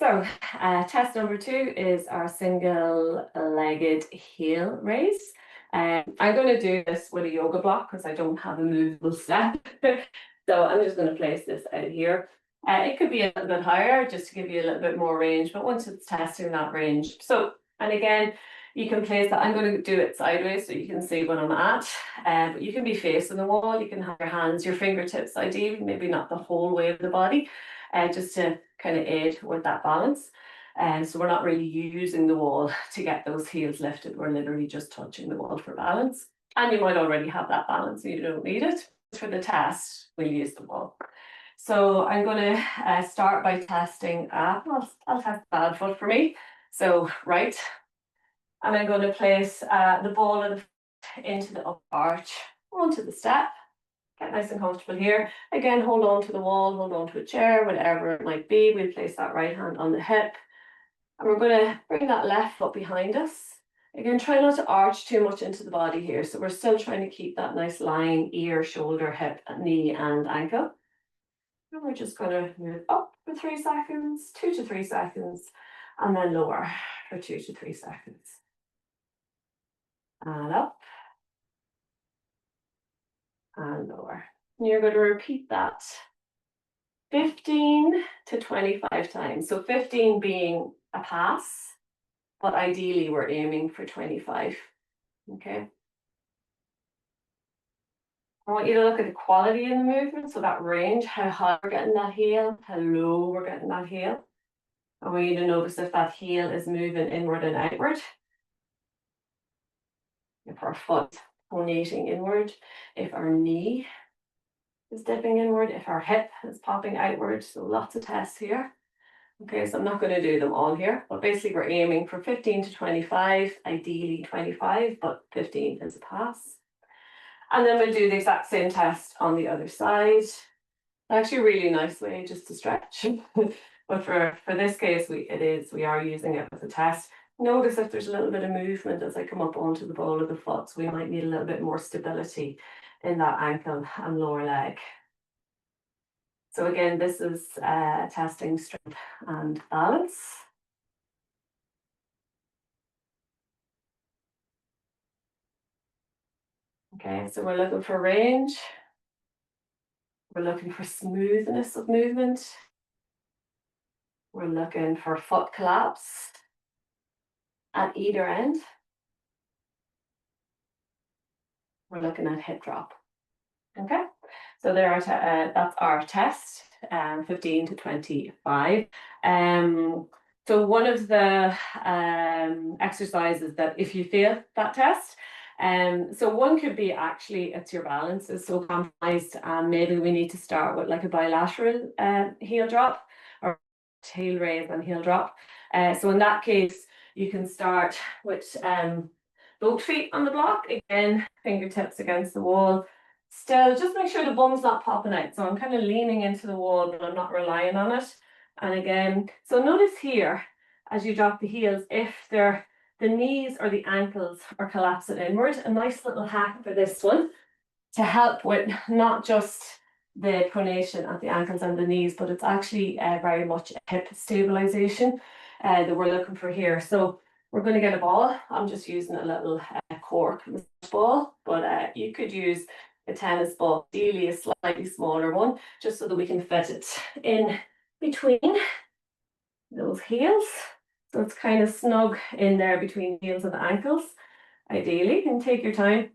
So test number 2 is our single-legged heel raise. I'm going to do this with a yoga block because I don't have a movable step. So I'm just going to place this out here. It could be a little bit higher just to give you a little bit more range, but once it's testing that range. So, and again, you can place that. I'm going to do it sideways so you can see what I'm at. But you can be facing the wall. You can have your hands, your fingertips ideally, maybe not the whole way of the body, just to kind of aid with that balance. And so we're not really using the wall to get those heels lifted. We're literally just touching the wall for balance. And you might already have that balance, so you don't need it. For the test, we'll use the wall. So I'm going to start by testing, I'll test the bad foot for me. So right, and I'm going to place the ball of the foot into the upper arch, onto the step. Get nice and comfortable here. Again, hold on to the wall, hold on to a chair, whatever it might be. We'll place that right hand on the hip. And we're going to bring that left foot behind us. Again, try not to arch too much into the body here. So we're still trying to keep that nice line, ear, shoulder, hip, knee, and ankle. And we're just going to move up for 3 seconds, 2 to 3 seconds, and then lower for 2 to 3 seconds. And up. And lower. And you're going to repeat that 15 to 25 times. So 15 being a pass, but ideally we're aiming for 25. Okay. I want you to look at the quality in the movement, so that range, how high we're getting that heel, how low we're getting that heel. I want you to notice if that heel is moving inward and outward. If our foot pronating inward, if our knee is dipping inward, if our hip is popping outward. So lots of tests here. Okay, so I'm not going to do them all here, but basically we're aiming for 15 to 25, ideally 25, but 15 is a pass. And then we'll do the exact same test on the other side. Actually a really nice way just to stretch. But for this case, we are using it as a test. Notice if there's a little bit of movement as I come up onto the ball of the foot. So we might need a little bit more stability in that ankle and lower leg. So again, this is testing strength and balance. Okay, so we're looking for range. We're looking for smoothness of movement. We're looking for foot collapse at either end. We're looking at hip drop. Okay, so there are that's our test, 15 to 25. So one of the exercises that if you fail that test, so one could be actually it's your balance is so compromised, and maybe we need to start with like a bilateral heel drop or heel raise and heel drop. So in that case, you can start with both feet on the block, again, fingertips against the wall. Still, just make sure the bum's not popping out. So I'm kind of leaning into the wall, but I'm not relying on it. And again, so notice here, as you drop the heels, if the knees or the ankles are collapsing inward, a nice little hack for this one to help with not just the pronation at the ankles and the knees, but it's actually very much a hip stabilization that we're looking for here. So we're going to get a ball. I'm just using a little cork ball, but you could use a tennis ball, ideally a slightly smaller one, just so that we can fit it in between those heels. So it's kind of snug in there between the heels and the ankles. Ideally, you can take your time,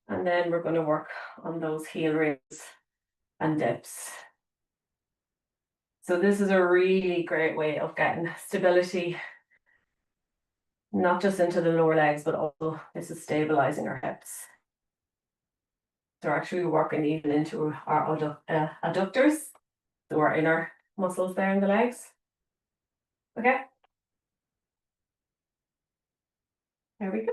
and then we're going to work on those heel raises and dips. So this is a really great way of getting stability, not just into the lower legs, but also this is stabilizing our hips. So we're actually working even into our adductors, so our inner muscles there in the legs. Okay. There we go.